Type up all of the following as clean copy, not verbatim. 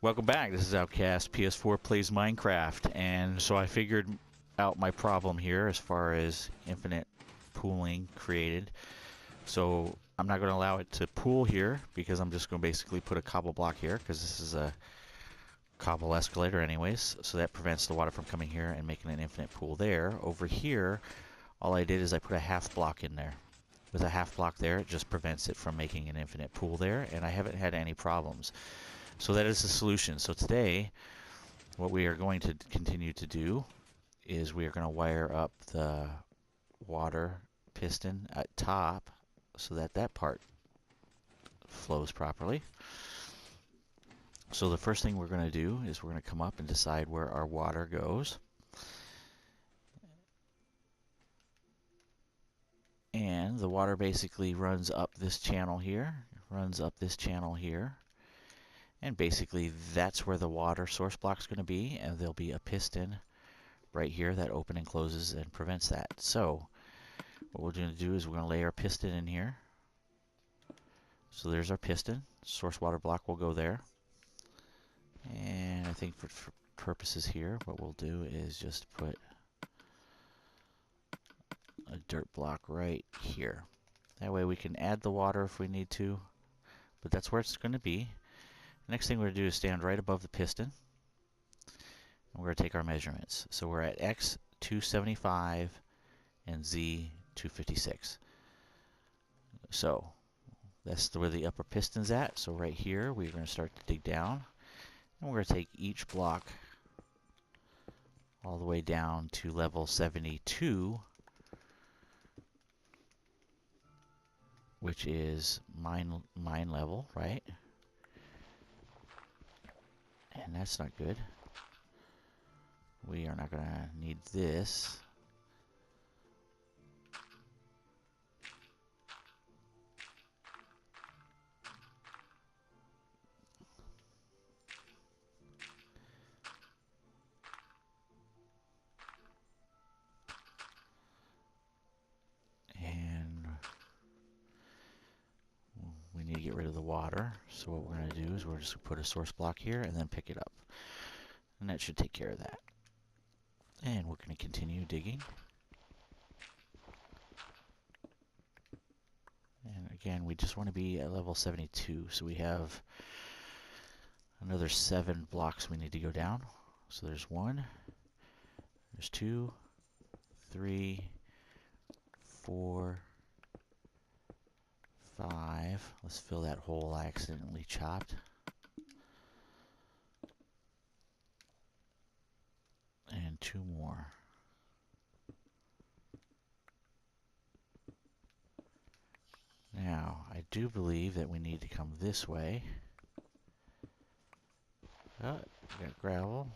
Welcome back. This is OutcastPS4 plays Minecraft, and so I figured out my problem here as far as infinite pooling created. So I'm not going to allow it to pool here because I'm just going to basically put a cobble block here because this is a cobble escalator anyways, so that prevents the water from coming here and making an infinite pool there. Over here, all I did is I put a half block in there. With a half block there, it just prevents it from making an infinite pool there, and I haven't had any problems. So that is the solution. So today, what we are going to continue to do is we are going to wire up the water piston at top so that that part flows properly. So the first thing we're going to do is we're going to come up and decide where our water goes. And the water basically runs up this channel here, runs up this channel here. And basically that's where the water source block is going to be, and there'll be a piston right here that opens and closes and prevents that. So what we're going to do is we're going to lay our piston in here. So there's our piston. Source water block will go there. And I think for purposes here, what we'll do is just put a dirt block right here. That way we can add the water if we need to, but that's where it's going to be. Next thing we're going to do is stand right above the piston. And we're going to take our measurements. So we're at X 275 and Z 256. So that's where the upper piston's at. So right here we're going to start to dig down. And we're going to take each block all the way down to level 72, which is mine level, right? And that's not good. We are not going to need this. And we need to get rid of the water. So what we're going to do is we're just going to put a source block here and then pick it up. And that should take care of that. And we're going to continue digging. And again, we just want to be at level 72. So we have another 7 blocks we need to go down. So there's 1, there's 2, 3, 4, 5. Let's fill that hole I accidentally chopped. And 2 more. Now, I do believe that we need to come this way. Oh, we got gravel.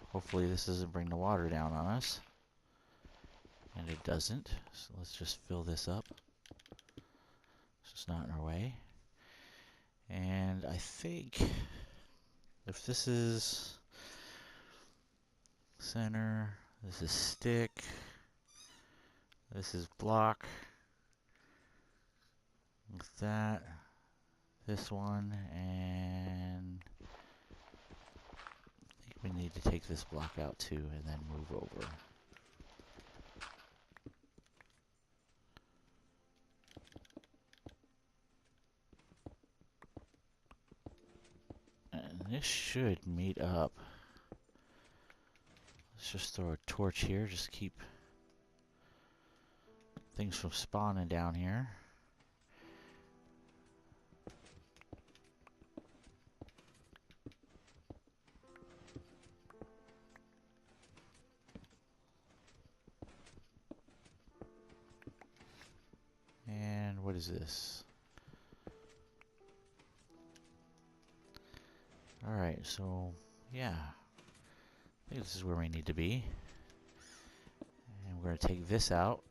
Hopefully this doesn't bring the water down on us. And it doesn't. So let's just fill this up. So it's not in our way. And I think if this is center, this is stick, this is block, like that, this one, and I think we need to take this block out too and then move over. And this should meet up. Let's just throw a torch here, just keep things from spawning down here. And what is this? Alright, so yeah, I think this is where we need to be. And we're going to take this out.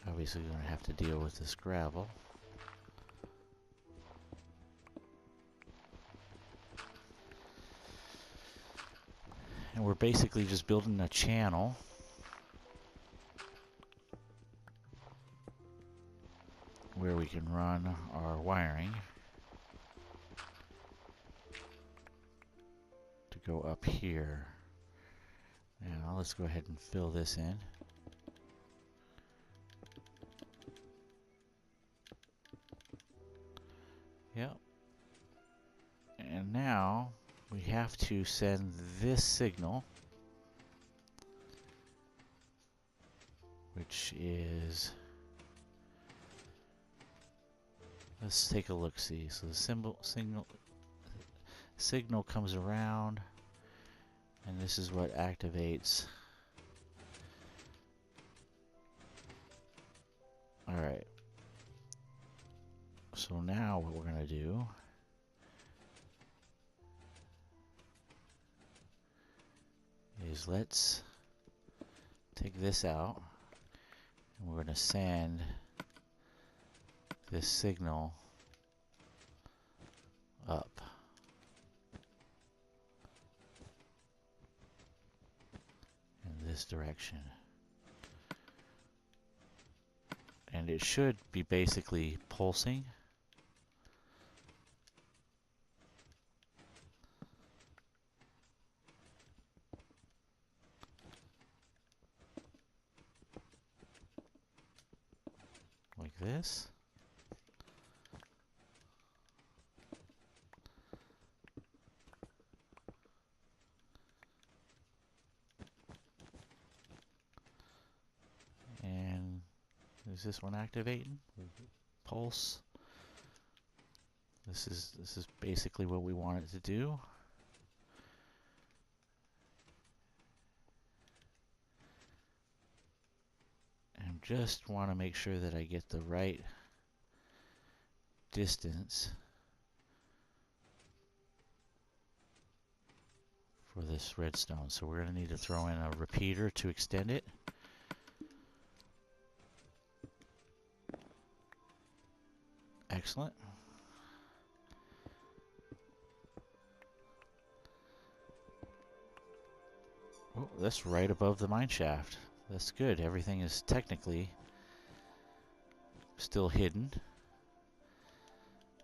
Obviously, we're going to have to deal with this gravel. And we're basically just building a channel where we can run our wiring to go up here. Now let's go ahead and fill this in. Yep. And now we have to send this signal, which is, let's take a look see. So the signal comes around, and this is what activates. Alright. So now what we're going to do is let's take this out, and we're going to send this signal up. In this direction. And it should be basically pulsing. Like this. And is this one activating? Pulse. This is basically what we want it to do. And just want to make sure that I get the right distance for this redstone. So we're going to need to throw in a repeater to extend it. Excellent. Oh, that's right above the mine shaft. That's good. Everything is technically still hidden.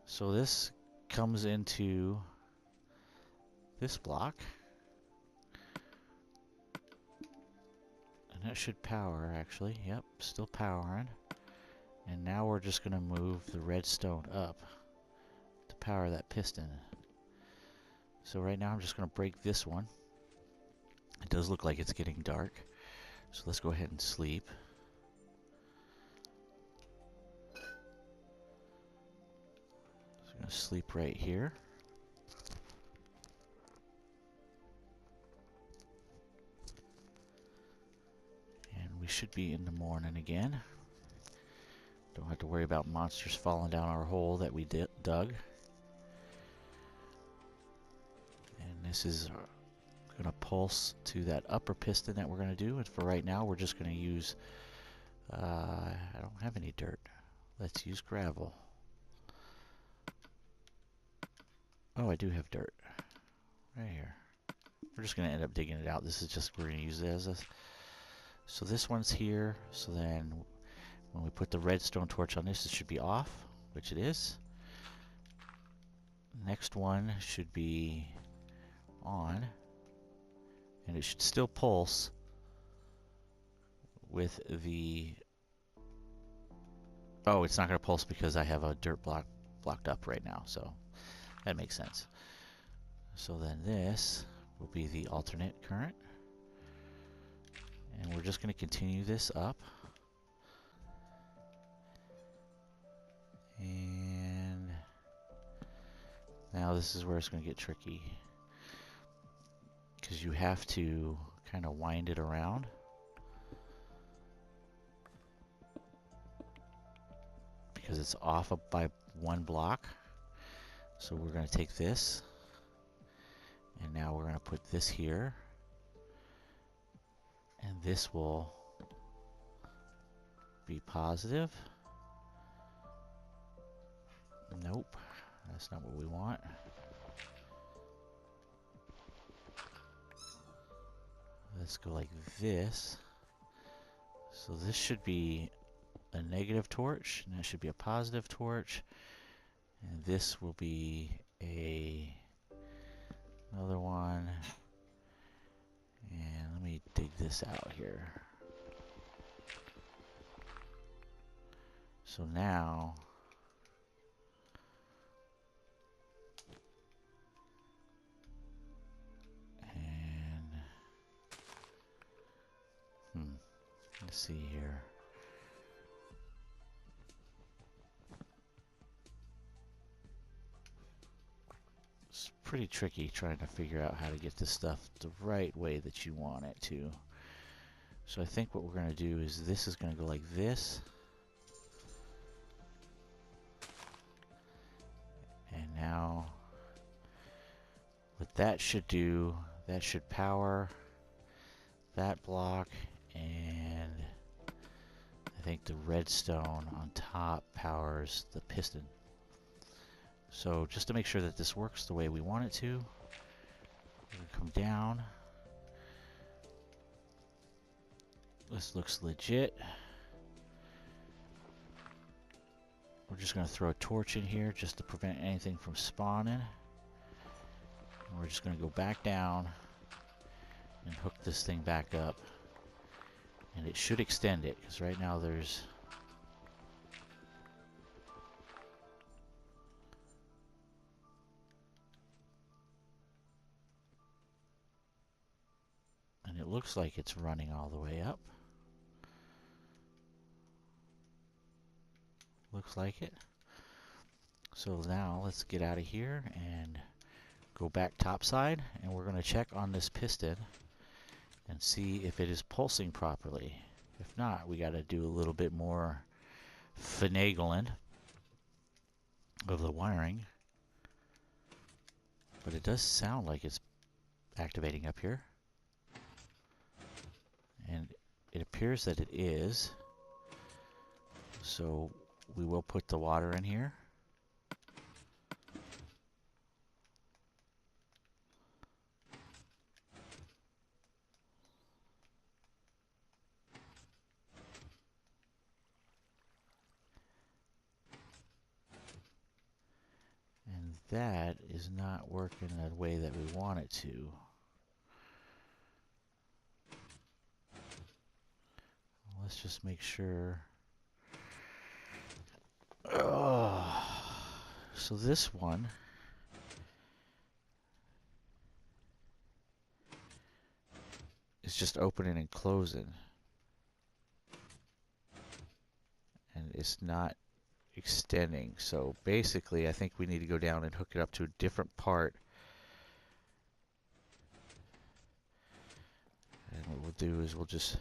So this comes into this block. And that should power, actually. Yep, still powering. And now we're just going to move the redstone up to power that piston. So right now I'm just going to break this one. It does look like it's getting dark. So let's go ahead and sleep. So I'm going to sleep right here. And we should be in the morning again. Don't have to worry about monsters falling down our hole that we dug. And this is going to pulse to that upper piston that we're going to do. And for right now, we're just going to use, I don't have any dirt. Let's use gravel. Oh, I do have dirt. Right here. We're just going to end up digging it out. This is just, we're going to use it as a... So this one's here. So then when we put the redstone torch on this, it should be off, which it is. Next one should be on. And it should still pulse with the... Oh, it's not going to pulse because I have a dirt block blocked up right now. So that makes sense. So then this will be the alternate current. And we're just going to continue this up. And now this is where it's going to get tricky. Because you have to kind of wind it around. Because it's off by one block. So we're going to take this. And now we're going to put this here. And this will be positive. Nope, that's not what we want. Let's go like this. So this should be a negative torch, and that should be a positive torch. And this will be another one. And let me dig this out here. So now let's see here. It's pretty tricky trying to figure out how to get this stuff the right way that you want it to. So I think what we're going to do is this is going to go like this. And now what that should do, that should power that block, and I think the redstone on top powers the piston. So just to make sure that this works the way we want it to, we're going to come down. This looks legit. We're just going to throw a torch in here just to prevent anything from spawning. And we're just going to go back down and hook this thing back up. And it should extend it, because right now there's... And it looks like it's running all the way up. Looks like it. So now let's get out of here and go back topside, and we're going to check on this piston and see if it is pulsing properly. If not, we got to do a little bit more finagling of the wiring. But it does sound like it's activating up here. And it appears that it is. So we will put the water in here. And that is not working the way that we want it to. Let's just make sure. So this one is just opening and closing. And it's not extending. So basically, I think we need to go down and hook it up to a different part. And what we'll do is we'll just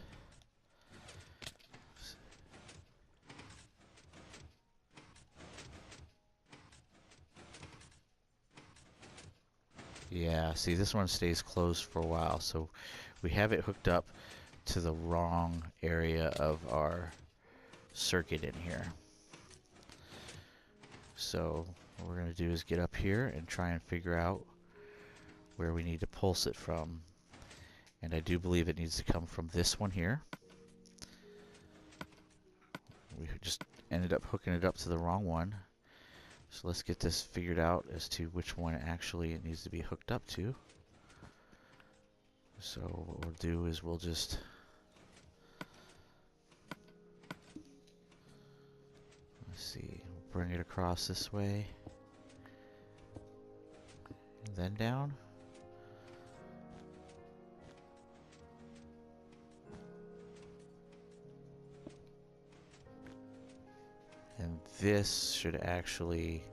yeah, see, this one stays closed for a while, so we have it hooked up to the wrong area of our circuit in here. So what we're going to do is get up here and try and figure out where we need to pulse it from. And I do believe it needs to come from this one here. We just ended up hooking it up to the wrong one. So let's get this figured out as to which one actually it needs to be hooked up to. So what we'll do is we'll just let's see, we'll bring it across this way and then down. And this should actually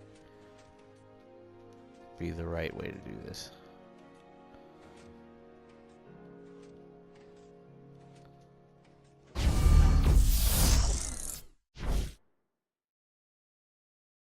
be the right way to do this.